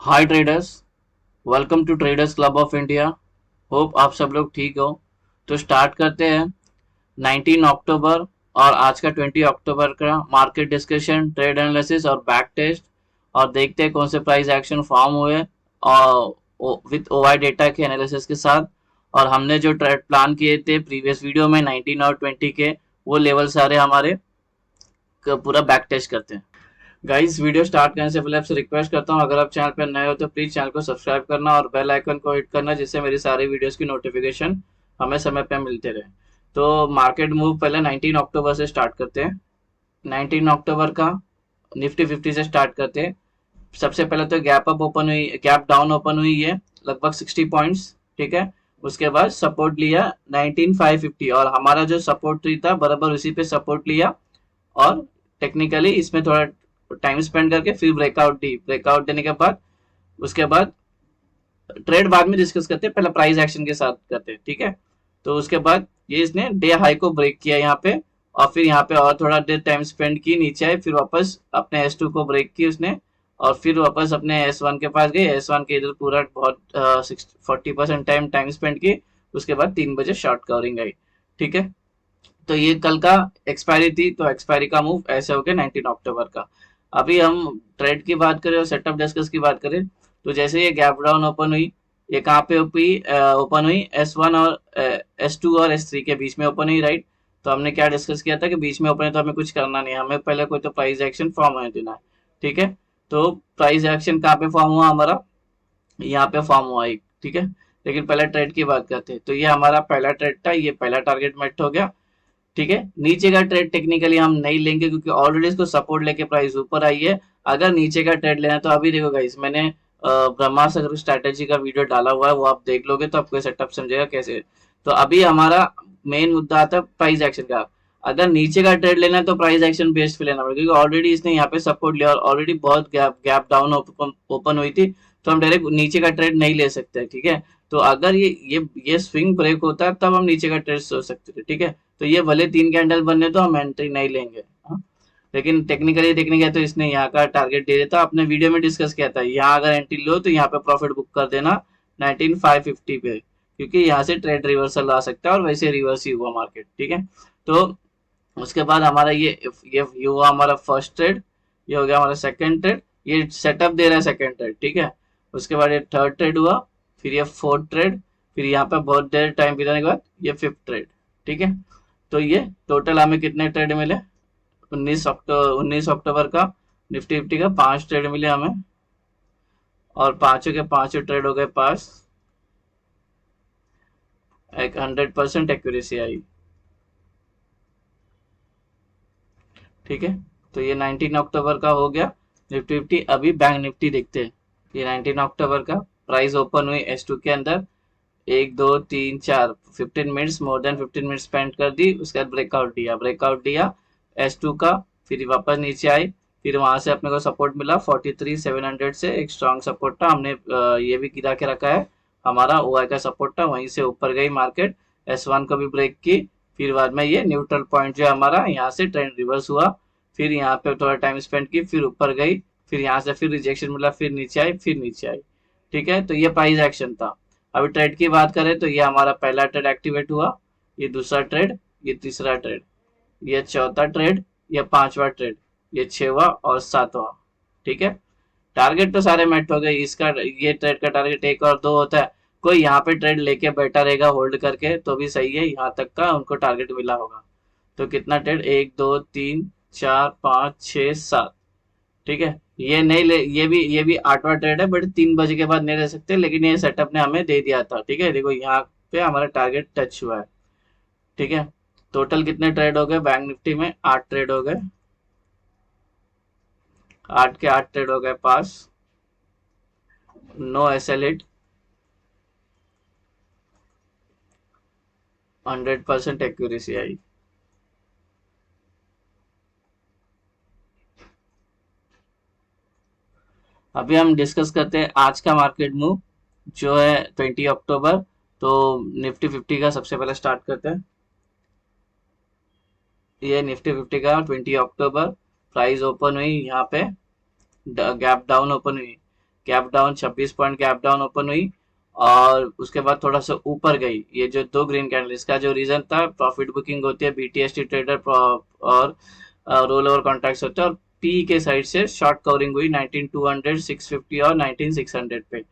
Hi traders, welcome to traders club of India. Hope आप सब लोग ठीक हो। तो स्टार्ट करते हैं 19 अक्टूबर और आज का 20 अक्टूबर का मार्केट डिस्कशन, ट्रेड एनालिसिस और बैक टेस्ट। और देखते हैं कौन से प्राइस एक्शन फॉर्म हुए और विथ ओआई डेटा के एनालिसिस के साथ। और हमने जो ट्रेड प्लान किए थे प्रीवियस वीडियो में 19 और 20 के, वो लेवल सारे हमारे पूरा बैक टेस्ट करते हैं। गाइस, वीडियो स्टार्ट करने से पहले आपसे रिक्वेस्ट करता हूँ, अगर आप चैनल पर नए हो तो प्लीज चैनल को सब्सक्राइब करना और बेल आइकन को हिट करना, जिससे मेरी सारी वीडियोस की नोटिफिकेशन हमें समय पे मिलते रहे। तो मार्केट मूव पहले 19 अक्टूबर से स्टार्ट करते हैं। 19 अक्टूबर का निफ्टी 50 से स्टार्ट करते हैं। सबसे पहले तो गैप अप ओपन हुई, गैप डाउन ओपन हुई है लगभग 60 पॉइंट्स। ठीक है। उसके बाद सपोर्ट लिया 19550 और हमारा जो सपोर्ट ट्री था बराबर उसी पे सपोर्ट लिया। और टेक्निकली इसमें थोड़ा टाइम स्पेंड करके फिर ब्रेकआउट दी। ब्रेकआउट देने के बाद उसके बाद ट्रेड बाद में डिस्कस करते हैं, पहले प्राइस एक्शन के साथ करते हैं। ठीक है। तो उसके बाद ये इसने डे हाई को ब्रेक किया यहाँ पे, और फिर यहाँ पे और थोड़ा देर टाइम स्पेंड की, नीचे आए, फिर वापस अपने S2 को ब्रेक की उसने, और फिर वापस अपने S1 के पास गई। S1 के इधर पूरा बहुत 40% टाइम स्पेंड की। उसके बाद 3 बजे शॉर्ट कवरिंग आई। ठीक है। तो ये कल का एक्सपायरी थी, तो एक्सपायरी का मूव ऐसे हो गया 19 अक्टूबर का। अभी हम ट्रेड की बात करें और सेटअप डिस्कस की बात करें, तो जैसे ये गैप डाउन ओपन हुई, ये कहाँ पे ओपन हुई? S1 और S2 और S3 के बीच में ओपन हुई, राइट। तो हमने क्या डिस्कस किया था कि बीच में ओपन है तो हमें कुछ करना नहीं है, हमें पहले कोई तो प्राइस एक्शन फॉर्म होने देना है। ठीक है। तो प्राइस एक्शन कहाँ पे फॉर्म हुआ हमारा? यहाँ पे फॉर्म हुआ एक। ठीक है। लेकिन पहले ट्रेड की बात करते हैं, तो ये हमारा पहला ट्रेड था, ये पहला टारगेट मेट हो गया। ठीक है। नीचे का ट्रेड टेक्निकली हम नहीं लेंगे क्योंकि ऑलरेडी इसको सपोर्ट लेके प्राइस ऊपर आई है। अगर नीचे का ट्रेड लेना है तो अभी देखो गाइस, मैंने ब्रह्मास्त्र स्ट्रैटेजी का वीडियो डाला हुआ है, वो आप देख लोगे तो आपको सेटअप समझेगा कैसे। तो अभी हमारा मेन मुद्दा आता है प्राइस एक्शन का। अगर नीचे का ट्रेड लेना है तो प्राइस एक्शन बेस्ड पे लेना पड़ेगा, क्योंकि ऑलरेडी इसने यहाँ पे सपोर्ट लिया और ऑलरेडी बहुत गैप गैप डाउन ओपन हुई थी। तो हम डायरेक्ट नीचे का ट्रेड नहीं ले सकते। ठीक है। तो अगर ये स्विंग ब्रेक होता है तब हम नीचे का ट्रेड सोच सकते थे। ठीक है। तो ये भले 3 कैंडल बने तो हम एंट्री नहीं लेंगे। हाँ? लेकिन टेक्निकली देखने गया तो इसने यहाँ का टारगेट दे देता, अपने वीडियो में डिस्कस किया था, यहाँ अगर एंट्री लो तो यहाँ पे प्रॉफिट बुक कर देना 19550 पे, क्योंकि यहाँ से ट्रेड रिवर्सल आ सकता है, और वैसे रिवर्स ही हुआ मार्केट। ठीक है। तो उसके बाद हमारा ये हुआ हमारा फर्स्ट ट्रेड, ये हो गया हमारा सेकंड ट्रेड, ये सेटअप दे रहा है सेकंड ट्रेड। ठीक है। उसके बाद ये थर्ड ट्रेड हुआ, फिर ये फोर्थ ट्रेड, फिर यहाँ पे बहुत देर टाइम बिताने के बाद ये फिफ्थ ट्रेड। ठीक है। तो ये टोटल हमें कितने ट्रेड मिले? 19 अक्टूबर का निफ्टी फिफ्टी का 5 ट्रेड मिले हमें, और पांचों के पांचों ट्रेड हो गए पास। एक 100% एक्यूरेसी आई। ठीक है। तो ये 19 अक्टूबर का हो गया निफ्टी फिफ्टी। अभी बैंक निफ्टी देखते हैं। ये 19 अक्टूबर का प्राइस ओपन हुई S2 के अंदर, 1 2 3 4 15 minutes, more than 15 minute spend कर दी। उसके बाद ब्रेकआउट दिया S2 का, फिर वापस नीचे आई। फिर वहां से अपने को सपोर्ट मिला 43,700 से, एक स्ट्रॉन्ग सपोर्ट था, हमने ये भी गिरा के रखा है। हमारा OI का सपोर्ट था, वहीं से ऊपर गई मार्केट, S1 को भी ब्रेक की। फिर बाद में ये न्यूट्रल पॉइंट जो है हमारा, यहाँ से ट्रेंड रिवर्स हुआ। फिर यहाँ पे थोड़ा टाइम स्पेंड की, फिर ऊपर गई, फिर यहाँ से फिर रिजेक्शन मिला, फिर नीचे आई, फिर नीचे आई। ठीक है। तो ये प्राइस एक्शन था। अभी ट्रेड की बात करें तो ये हमारा पहला ट्रेड एक्टिवेट हुआ, ये दूसरा ट्रेड, ये तीसरा ट्रेड, ये चौथा ट्रेड, ये पांचवा ट्रेड, ये छठवां और सातवां। ठीक है। टारगेट तो सारे मेट हो गए। इसका ये ट्रेड का टारगेट एक और दो होता है, कोई यहाँ पे ट्रेड लेके बैठा रहेगा होल्ड करके तो भी सही है, यहाँ तक का उनको टारगेट मिला होगा। तो कितना ट्रेड? 1 2 3 4 5 6 7। ठीक है। ये नहीं ले, ये भी आठवां ट्रेड है, बट 3 बजे के बाद नहीं ले सकते, लेकिन ये सेटअप ने हमें दे दिया था। ठीक है। देखो यहाँ पे हमारा टारगेट टच हुआ है। ठीक है। टोटल कितने ट्रेड हो गए बैंक निफ्टी में? 8 ट्रेड हो गए। 8 के 8 ट्रेड हो गए पास। नो SL हिट, 100% एक्यूरेसी आई। अभी हम डिस्कस करते हैं आज का मार्केट मूव जो है 20 अक्टूबर। तो निफ्टी फिफ्टी का सबसे पहले स्टार्ट करते हैं। ये निफ्टी फिफ्टी का 20 अक्टूबर प्राइस ओपन हुई यहाँ पे, गैप डाउन ओपन हुई। Gap down 26 point gap down open हुई और उसके बाद थोड़ा सा ऊपर गई। ये जो दो ग्रीन कैंडल, इसका जो रीजन था, प्रॉफिट बुकिंग होती है बीटीएसटी ट्रेडर और रोल ओवर कॉन्ट्रैक्ट्स होते हैं, और पी के साइड से शॉर्ट कवरिंग हुई 19200, 650 और 19600 पे।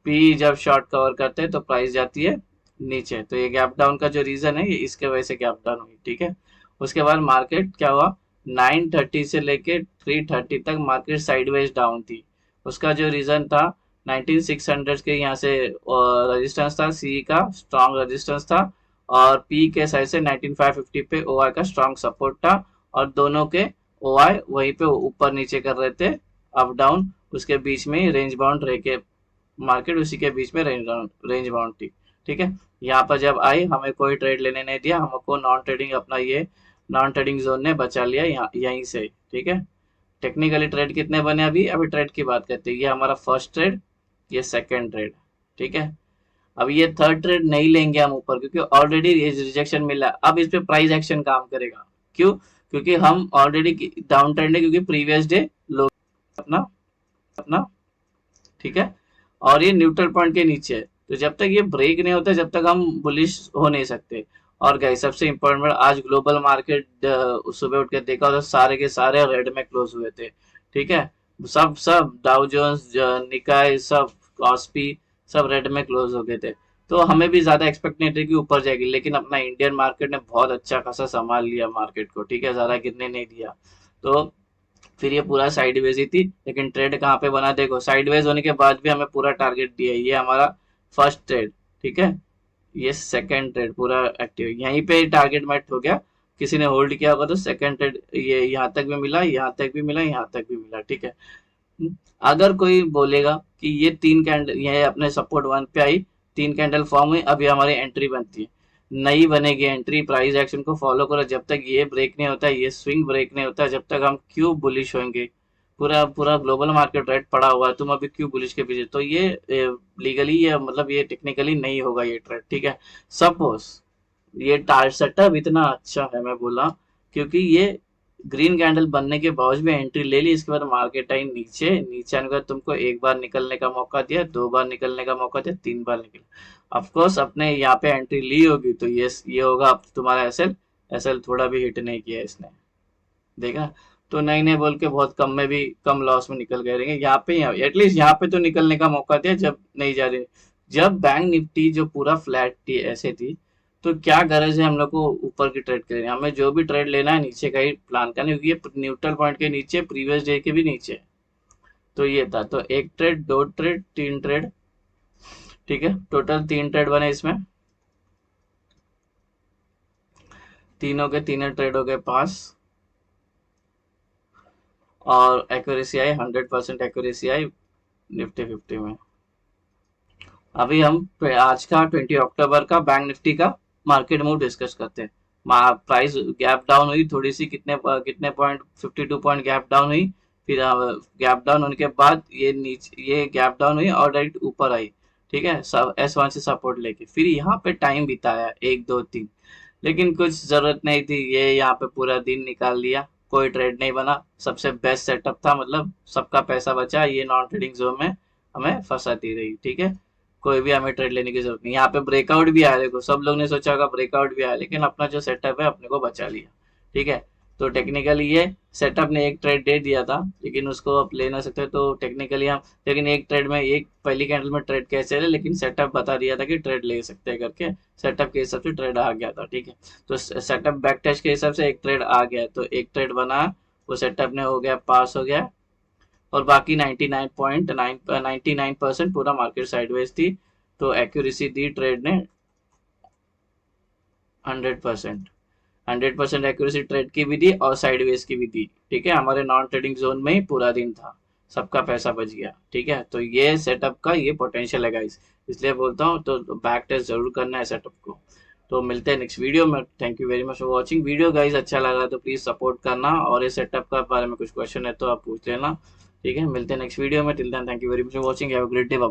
पी जब शॉर्ट कवर करते हैं तो प्राइस जाती है नीचे। तो ये गैप डाउन का जो रीजन है, ये इसके वजह से गैप डाउन हुई, ठीक है। उसके बाद मार्केट क्या हुआ, 930 से लेके 330 तक मार्केट साइडवेज डाउन थी। उसका जो रीजन था, 19600 के यहाँ से रेजिस्टेंस था, सी का स्ट्रॉन्ग रेजिस्टेंस था, और पी के साइड से 19550 पे ओआई का स्ट्रॉन्ग सपोर्ट था, और दोनों के ओआई वहीं पे ऊपर नीचे कर रहे थे, अप डाउन। उसके बीच में रेंज बाउंड रह के मार्केट उसी के बीच में रेंज बाउंड थी, ठीक है। यहाँ पर जब आई, हमें कोई ट्रेड लेने नहीं दिया, हमको नॉन ट्रेडिंग अपना ये नॉन ट्रेडिंग जोन ने बचा लिया यहीं से, ठीक है। टेक्निकली ट्रेड कितने बने अभी अभी ट्रेड की बात करते हैं। ये हमारा फर्स्ट ट्रेड, ये सेकंड ट्रेड, ठीक है। अब ये थर्ड ट्रेड नहीं लेंगे हम ऊपर, क्योंकि ऑलरेडी रिजेक्शन मिला। अब इस पे प्राइस एक्शन काम करेगा। क्यों? क्योंकि हम ऑलरेडी डाउन ट्रेंड है, क्योंकि प्रीवियस डे लो अपना अपना ठीक है, और ये न्यूट्रल पॉइंट के नीचे है। तो जब तक ये ब्रेक नहीं होता, जब तक हम बुलिश हो नहीं सकते। और गाइस सबसे इम्पोर्टेंट, आज ग्लोबल मार्केट सुबह उठ के देखा तो सारे के सारे रेड में क्लोज हुए थे, ठीक है। सब सब डाउ जोन्स, निकाय, सब कॉस्पी, सब रेड में क्लोज हो गए थे। तो हमें भी ज्यादा एक्सपेक्ट नहीं थे कि ऊपर जाएगी, लेकिन अपना इंडियन मार्केट ने बहुत अच्छा खासा संभाल लिया मार्केट को, ठीक है, ज्यादा गिरने नहीं दिया। तो फिर ये पूरा साइडवेज ही थी, लेकिन ट्रेड कहाँ पे बना देखो, साइडवेज होने के बाद भी हमें पूरा टारगेट दिया। ये हमारा फर्स्ट ट्रेड, ठीक है। ये सेकंड ट्रेड पूरा एक्टिव, यहीं पे टारगेट मैच हो गया। किसी ने होल्ड किया होगा तो सेकंड ट्रेड ये यहाँ तक भी मिला, यहाँ तक भी मिला, यहाँ तक भी मिला, ठीक है। अगर कोई बोलेगा कि ये तीन कैंडल, ये अपने सपोर्ट वन पे आई, तीन कैंडल फॉर्म हुई, अभी हमारी एंट्री बनती है, नहीं बनेगी एंट्री। प्राइस एक्शन को फॉलो करो, जब तक ये ब्रेक नहीं होता, ये स्विंग ब्रेक नहीं होता, जब तक हम क्यों बुलिश होंगे। पूरा पूरा ग्लोबल मार्केट रेट पड़ा हुआ है, तुम अभी क्यों बुलिश के पीछे। तो ये लीगली, ये मतलब ये टेक्निकली नहीं होगा ये ट्रेड, ठीक है। सपोज ये टार सेटअप इतना अच्छा है, मैं बोला, क्योंकि ये ग्रीन कैंडल बनने के बावजूद भी एंट्री ले ली। इसके बाद मार्केट आई नीचे, नीचे आने के बाद तुमको एक बार निकलने का मौका दिया, दो बार निकलने का मौका दिया, तीन बार निकला। ऑफकोर्स अपने यहाँ पे एंट्री ली होगी तो ये होगा अब तुम्हारा एसएल। एसएल थोड़ा भी हिट नहीं किया इसने, देखा। तो नहीं नहीं बोल के बहुत कम में भी, कम लॉस में निकल गए रहेंगे। यहाँ पे एटलीस्ट यहाँ पे तो निकलने का मौका दिया जब नहीं जा रही। जब बैंक निफ्टी जो पूरा फ्लैट थी, ऐसे थी, तो क्या गरज है हम लोग को ऊपर की ट्रेड करें। हमें जो भी ट्रेड लेना है नीचे का ही प्लान करना है, क्योंकि ये न्यूट्रल पॉइंट के नीचे, प्रीवियस डे के भी नीचे। तो ये था, तो एक ट्रेड, दो ट्रेड, तीन ट्रेड, ठीक है। टोटल तीन ट्रेड बने इसमें, तीनों के तीनों ट्रेड हो गए पास, और एक्यूरेसी आई 100% एक्यूरेसी आई निफ्टी 50 में। अभी हम आज का 20 अक्टूबर का बैंक निफ्टी का मार्केट मूव डिस्कस करते हैं। प्राइस गैप डाउन हुई थोड़ी सी, कितने पॉइंट, 52 पॉइंट गैप डाउन हुई। फिर गैप डाउन होने के बाद ये नीचे, ये गैप डाउन हुई और डायरेक्ट ऊपर आई, ठीक है, S1 से सपोर्ट लेके। फिर यहाँ पे टाइम बिताया 1 2 3, लेकिन कुछ जरूरत नहीं थी, ये यहाँ पे पूरा दिन निकाल लिया, कोई ट्रेड नहीं बना। सबसे बेस्ट सेटअप था, मतलब सबका पैसा बचा, ये नॉन ट्रेडिंग जोन में हमें फंसाती रही, ठीक है। कोई भी हमें ट्रेड लेने की जरूरत नहीं। यहाँ पे ब्रेकआउट भी आया, देखो सब लोग ने सोचा होगा ब्रेकआउट भी आया, लेकिन अपना जो सेटअप है अपने को बचा लिया, ठीक है। तो टेक्निकली ये सेटअप ने एक ट्रेड दे दिया था, लेकिन उसको आप ले ना सकते। तो टेक्निकली हम, लेकिन एक ट्रेड में, एक पहली कैंडल में ट्रेड कैसे ले, लेकिन सेटअप बता दिया था कि ट्रेड ले सकते हैं करके, सेटअप के हिसाब से ट्रेड आ गया था, ठीक है। तो सेटअप बैक टेस्ट के हिसाब से एक ट्रेड आ गया, तो एक ट्रेड बना, वो सेटअप ने हो गया, पास हो गया। और बाकी 99% पूरा मार्केट साइडवेज थी। तो एक्यूरेसी दी ट्रेड ने 100%, 100% एक्यूरेसी ट्रेड की भी दी और साइडवेज की भी दी, ठीक है। हमारे नॉन ट्रेडिंग जोन में ही पूरा दिन था, सबका पैसा बच गया, ठीक है। तो ये सेटअप का ये पोटेंशियल है गाइस, इसलिए बोलता हूँ तो बैक टेस्ट जरूर करना है सेटअप को। तो मिलते हैं नेक्स्ट वीडियो में। Thank you very much for watching video guys. अच्छा लगा तो प्लीज सपोर्ट करना, और इस सेटअप का बारे में कुछ क्वेश्चन है तो आप पूछ लेना, ठीक है। मिलते हैं नेक्स्ट वीडियो में। Till then thank you very much for watching, have a great day, bye.